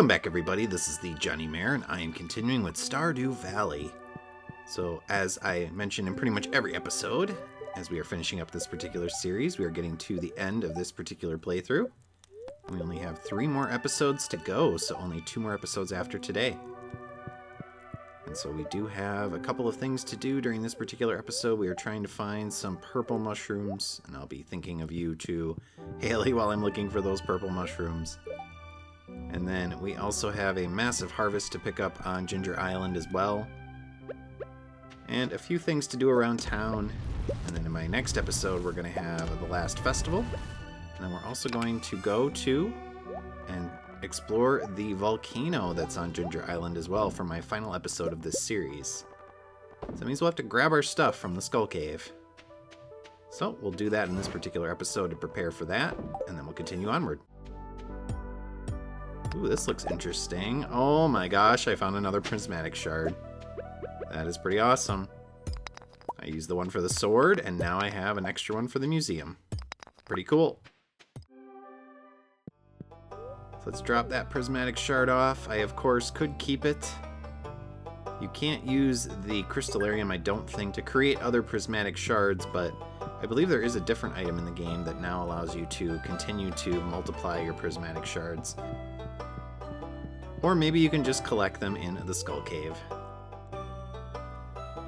Welcome back, everybody. This is the thejonnymar, and I am continuing with Stardew Valley. So, as I mentioned in pretty much every episode, as we are finishing up this particular series, we are getting to the end of this particular playthrough. We only have 3 more episodes to go, so only 2 more episodes after today. And so we do have a couple of things to do during this particular episode. We are trying to find some purple mushrooms, and I'll be thinking of you too, Haley, while I'm looking for those purple mushrooms. And then we also have a massive harvest to pick up on Ginger Island as well. And a few things to do around town. And then in my next episode, we're going to have the last festival. And then we're also going to go to and explore the volcano that's on Ginger Island as well for my final episode of this series. So that means we'll have to grab our stuff from the Skull Cave. So we'll do that in this particular episode to prepare for that, and then we'll continue onward. Ooh, this looks interesting. Oh my gosh, I found another prismatic shard. That is pretty awesome. I used the one for the sword, and now I have an extra one for the museum. Pretty cool. So let's drop that prismatic shard off. I, of course, could keep it. You can't use the crystallarium, I don't think, to create other prismatic shards, but I believe there is a different item in the game that now allows you to continue to multiply your prismatic shards. Or maybe you can just collect them in the Skull Cave.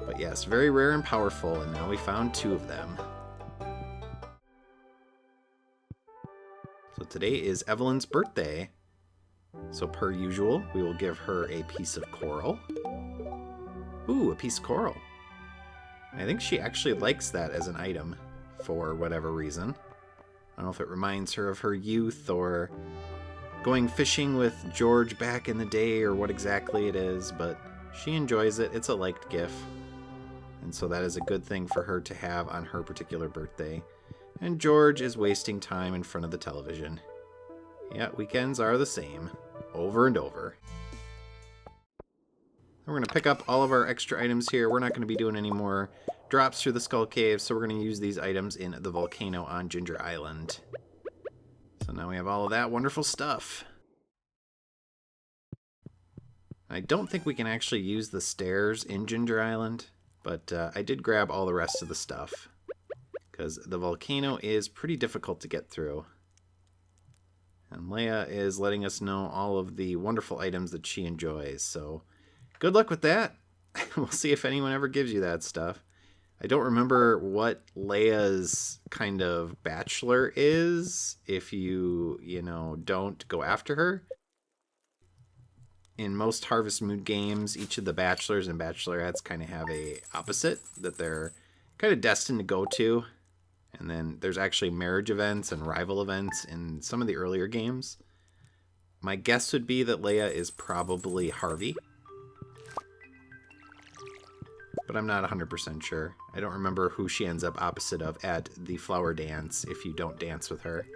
But yes, very rare and powerful, and now we found 2 of them. So today is Evelyn's birthday. So per usual, we will give her a piece of coral. Ooh, a piece of coral. I think she actually likes that as an item for whatever reason. I don't know if it reminds her of her youth or going fishing with George back in the day or what exactly it is, but she enjoys it. It's a liked GIF. And so that is a good thing for her to have on her particular birthday. And George is wasting time in front of the television. Yeah, weekends are the same, over and over. We're going to pick up all of our extra items here. We're not going to be doing any more drops through the Skull Cave, so we're going to use these items in the volcano on Ginger Island. So now we have all of that wonderful stuff. I don't think we can actually use the stairs in Ginger Island, but I did grab all the rest of the stuff, because the volcano is pretty difficult to get through. And Leia is letting us know all of the wonderful items that she enjoys, so good luck with that. We'll see if anyone ever gives you that stuff. I don't remember what Leia's kind of bachelor is if you don't go after her. In most Harvest Moon games, each of the bachelors and bachelorettes kind of have a opposite that they're kind of destined to go to. And then there's actually marriage events and rival events in some of the earlier games. My guess would be that Leia is probably Harvey, but I'm not 100% sure. I don't remember who she ends up opposite of at the flower dance if you don't dance with her.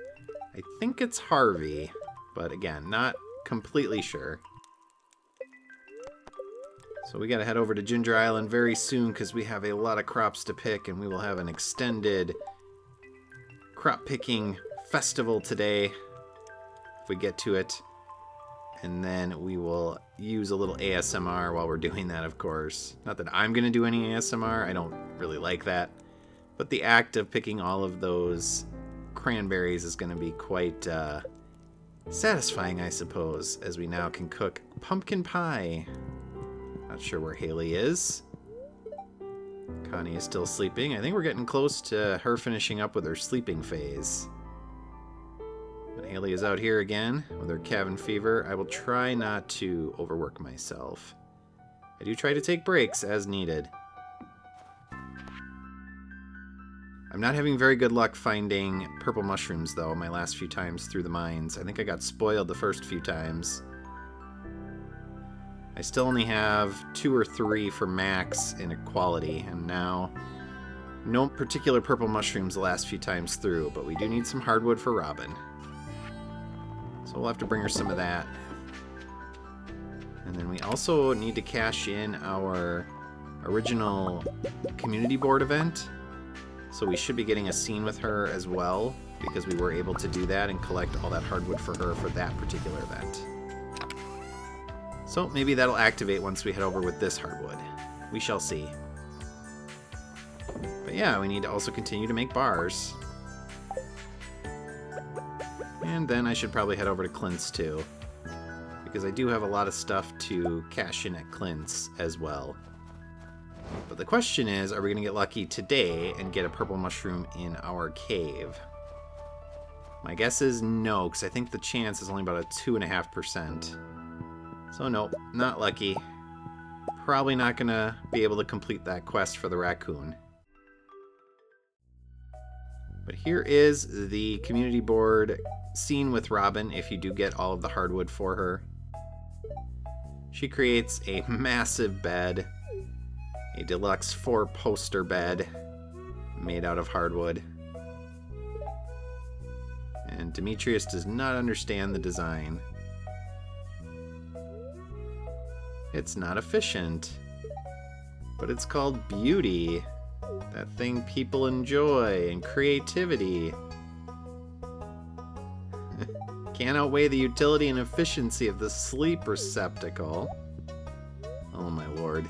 I think it's Harvey, but again, not completely sure. So we gotta head over to Ginger Island very soon because we have a lot of crops to pick, and we will have an extended crop picking festival today if we get to it. And then we will use a little ASMR while we're doing that, of course. Not that I'm going to do any ASMR. I don't really like that. But the act of picking all of those cranberries is going to be quite satisfying, I suppose, as we now can cook pumpkin pie. Not sure where Haley is. Connie is still sleeping. I think we're getting close to her finishing up with her sleeping phase. But Haley is out here again with her cabin fever. I will try not to overwork myself. I do try to take breaks as needed. I'm not having very good luck finding purple mushrooms, though, my last few times through the mines. I think I got spoiled the first few times. I still only have 2 or 3 for max in equality, and now no particular purple mushrooms the last few times through, but we do need some hardwood for Robin. So we'll have to bring her some of that. And then we also need to cash in our original community board event. So we should be getting a scene with her as well, because we were able to do that and collect all that hardwood for her for that particular event. So maybe that'll activate once we head over with this hardwood. We shall see. But yeah, we need to also continue to make bars. And then I should probably head over to Clint's too, because I do have a lot of stuff to cash in at Clint's as well. But the question is, are we going to get lucky today and get a purple mushroom in our cave? My guess is no, because I think the chance is only about a 2.5%. So nope, not lucky. Probably not going to be able to complete that quest for the raccoon. But here is the community board scene with Robin if you do get all of the hardwood for her. She creates a massive bed, a deluxe 4-poster bed made out of hardwood. And Demetrius does not understand the design. It's not efficient, but it's called beauty. That thing people enjoy, and creativity. Can't outweigh the utility and efficiency of the sleep receptacle. Oh my lord.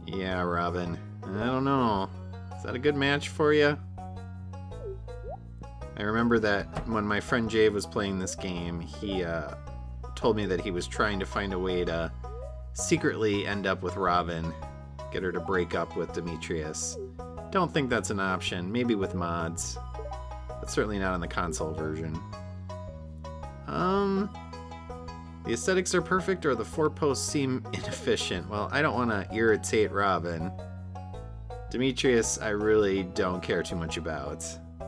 Yeah, Robin. I don't know. Is that a good match for you? I remember that when my friend Jay was playing this game, he told me that he was trying to find a way to secretly end up with Robin, get her to break up with Demetrius. Don't think that's an option. Maybe with mods, but certainly not on the console version. The aesthetics are perfect, or the 4 posts seem inefficient. Well, I don't want to irritate Robin. Demetrius, I really don't care too much about.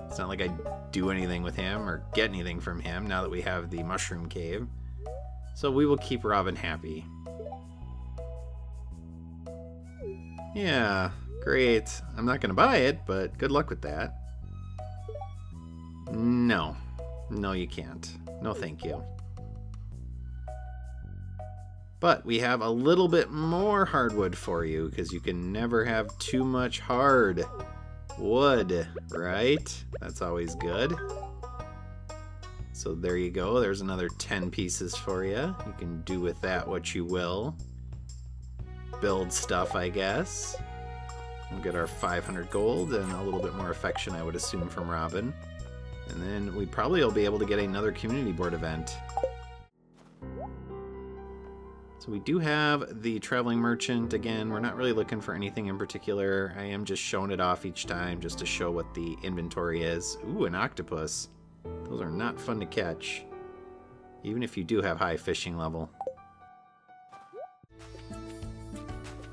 It's not like I do anything with him or get anything from him now that we have the mushroom cave. So we will keep Robin happy. Yeah, great. I'm not going to buy it, but good luck with that. No. No, you can't. No, thank you. But we have a little bit more hardwood for you, because you can never have too much hard wood, right? That's always good. So there you go. There's another 10 pieces for you. You can do with that what you will. Build stuff, I guess. We'll get our 500 gold and a little bit more affection, I would assume, from Robin. And then we probably will be able to get another community board event. So we do have the traveling merchant. Again, we're not really looking for anything in particular. I am just showing it off each time just to show what the inventory is. Ooh, an octopus. Those are not fun to catch, even if you do have high fishing level.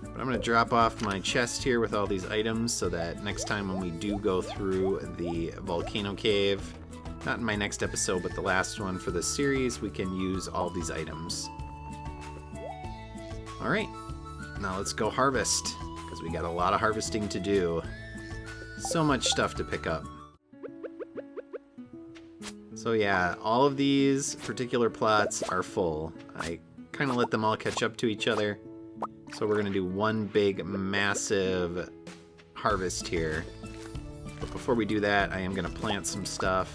But I'm going to drop off my chest here with all these items so that next time when we do go through the volcano cave, not in my next episode, but the last one for this series, we can use all these items. Alright, now let's go harvest, because we got a lot of harvesting to do. So much stuff to pick up. So yeah, all of these particular plots are full. I kind of let them all catch up to each other. So we're going to do one big, massive harvest here. But before we do that, I am going to plant some stuff.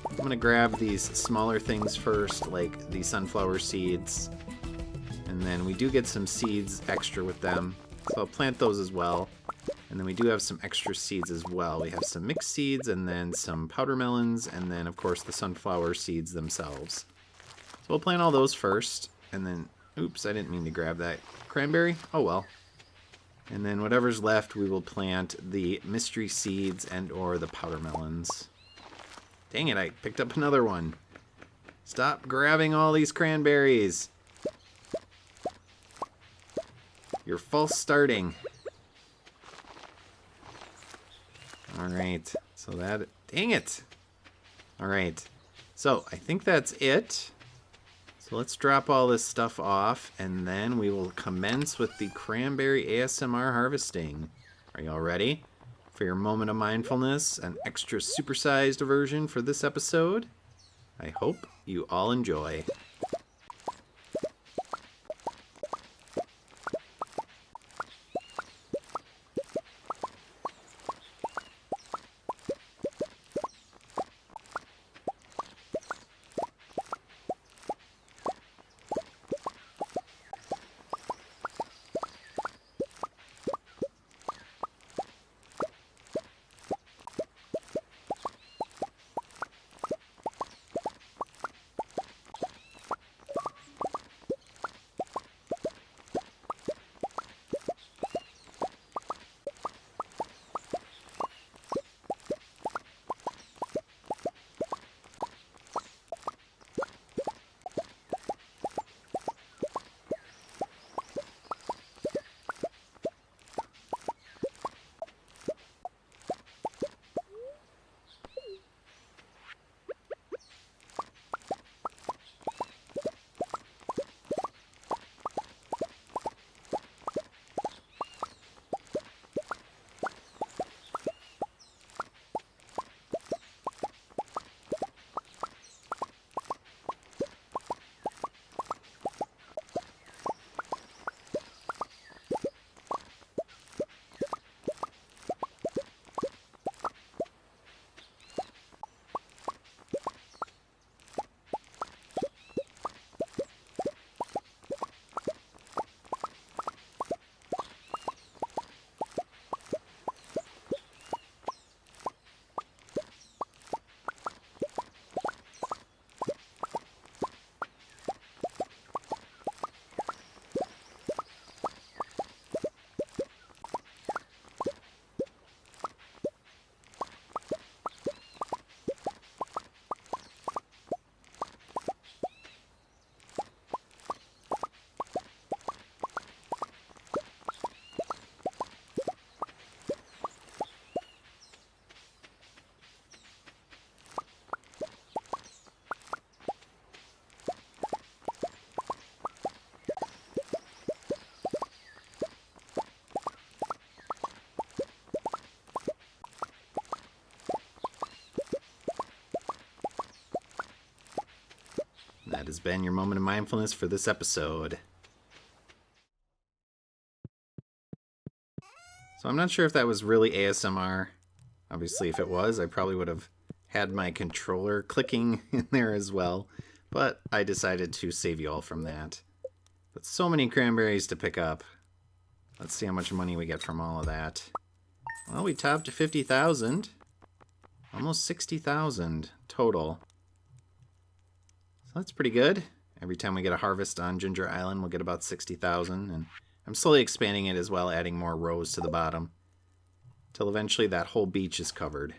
I'm going to grab these smaller things first, like the sunflower seeds. And then we do get some seeds extra with them. So I'll plant those as well. And then we do have some extra seeds as well. We have some mixed seeds and then some powder melons. And then, of course, the sunflower seeds themselves. So we'll plant all those first. And then, oops, I didn't mean to grab that cranberry. Oh well. And then whatever's left, we will plant the mystery seeds and or the powder melons. Dang it, I picked up another one. Stop grabbing all these cranberries. You're false starting. Alright, so that... Dang it! Alright, so I think that's it. So let's drop all this stuff off, and then we will commence with the cranberry ASMR harvesting. Are y'all ready for your moment of mindfulness, an extra supersized version for this episode? I hope you all enjoy. has been your moment of mindfulness for this episode. So I'm not sure if that was really ASMR. Obviously, if it was, I probably would have had my controller clicking in there as well. But I decided to save you all from that. But so many cranberries to pick up. Let's see how much money we get from all of that. Well, we topped 50,000. Almost 60,000 total. So that's pretty good. Every time we get a harvest on Ginger Island, we'll get about 60,000. And I'm slowly expanding it as well, adding more rows to the bottom. Till eventually that whole beach is covered.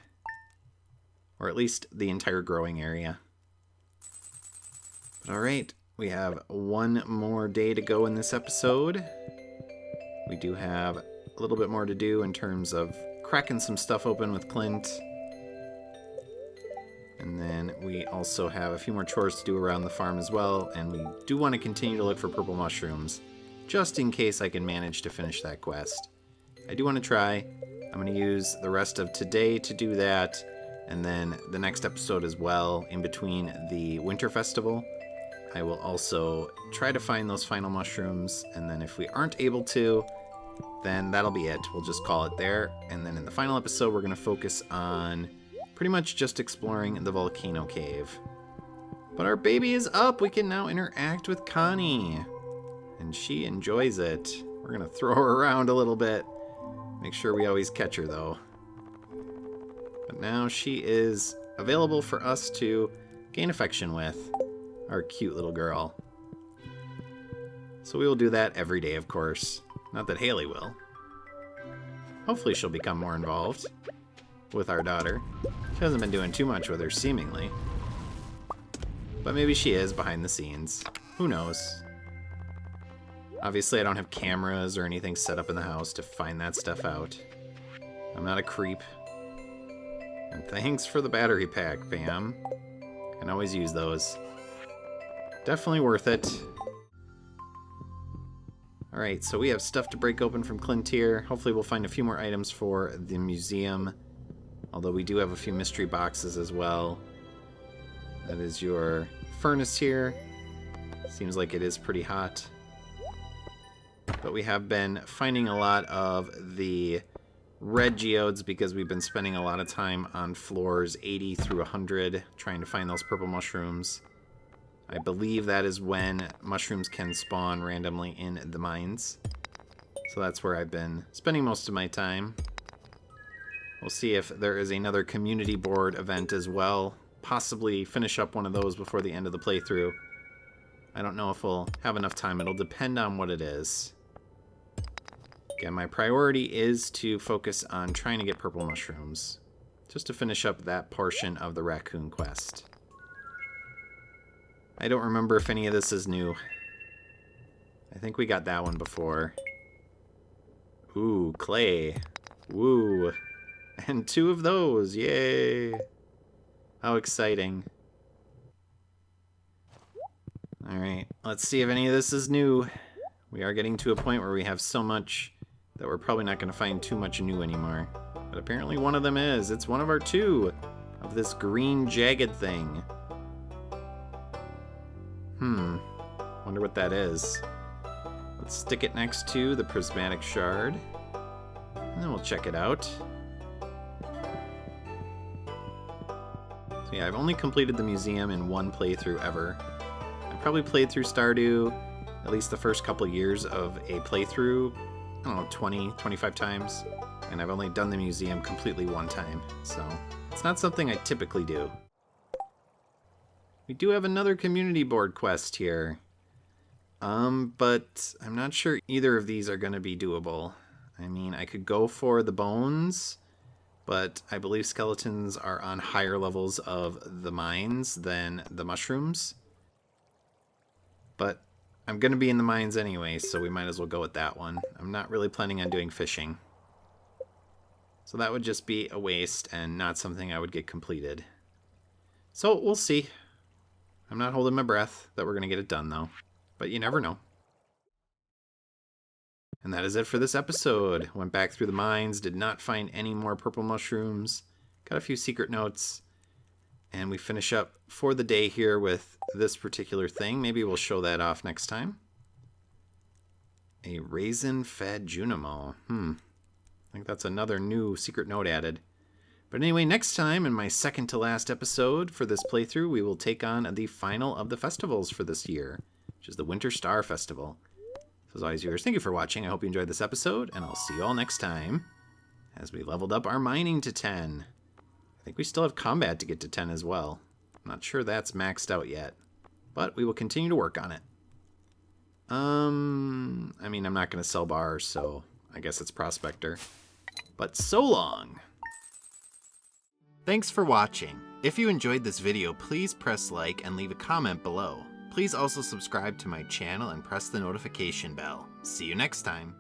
Or at least the entire growing area. But alright, we have one more day to go in this episode. We do have a little bit more to do in terms of cracking some stuff open with Clint. And then we also have a few more chores to do around the farm as well. And we do want to continue to look for purple mushrooms, just in case I can manage to finish that quest. I do want to try. I'm going to use the rest of today to do that. And then the next episode as well, in between the Winter Festival. I will also try to find those final mushrooms. And then if we aren't able to, then that'll be it. We'll just call it there. And then in the final episode, we're going to focus on pretty much just exploring the volcano cave. But our baby is up. We can now interact with Connie. And she enjoys it. We're going to throw her around a little bit. Make sure we always catch her, though. But now she is available for us to gain affection with. Our cute little girl. So we will do that every day, of course. Not that Haley will. Hopefully she'll become more involved with our daughter. She hasn't been doing too much with her, seemingly. But maybe she is behind the scenes. Who knows? Obviously, I don't have cameras or anything set up in the house to find that stuff out. I'm not a creep. And thanks for the battery pack, Pam. Can always use those. Definitely worth it. Alright, so we have stuff to break open from Clint here. Hopefully we'll find a few more items for the museum. Although we do have a few mystery boxes as well. That is your furnace here. Seems like it is pretty hot. But we have been finding a lot of the red geodes because we've been spending a lot of time on floors 80 through 100 trying to find those purple mushrooms. I believe that is when mushrooms can spawn randomly in the mines. So that's where I've been spending most of my time. We'll see if there is another community board event as well. Possibly finish up one of those before the end of the playthrough. I don't know if we'll have enough time. It'll depend on what it is. Again, my priority is to focus on trying to get purple mushrooms. Just to finish up that portion of the raccoon quest. I don't remember if any of this is new. I think we got that one before. Ooh, clay. Woo. And 2 of those. Yay. How exciting. Alright, let's see if any of this is new. We are getting to a point where we have so much that we're probably not going to find too much new anymore. But apparently one of them is. It's one of our 2 of this green jagged thing. Wonder what that is. Let's stick it next to the prismatic shard. And then we'll check it out. So yeah, I've only completed the museum in 1 playthrough ever. I probably played through Stardew at least the first couple years of a playthrough, I don't know, 20, 25 times. And I've only done the museum completely 1 time. So it's not something I typically do. We do have another community board quest here. But I'm not sure either of these are going to be doable. I mean, I could go for the bones, but I believe skeletons are on higher levels of the mines than the mushrooms. But I'm going to be in the mines anyway, so we might as well go with that one. I'm not really planning on doing fishing. So that would just be a waste and not something I would get completed. So we'll see. I'm not holding my breath that we're going to get it done, though. But you never know. And that is it for this episode. Went back through the mines, did not find any more purple mushrooms. Got a few secret notes. And we finish up for the day here with this particular thing. Maybe we'll show that off next time. A raisin-fed Junimo. I think that's another new secret note added. But anyway, next time in my second to last episode for this playthrough, we will take on the final of the festivals for this year, which is the Winter Star Festival. So as always, viewers, thank you for watching. I hope you enjoyed this episode, and I'll see you all next time as we leveled up our mining to 10. I think we still have combat to get to 10 as well. I'm not sure that's maxed out yet, but we will continue to work on it. I mean, I'm not going to sell bars, so I guess it's Prospector. But so long! Thanks for watching. If you enjoyed this video, please press like and leave a comment below. Please also subscribe to my channel and press the notification bell. See you next time.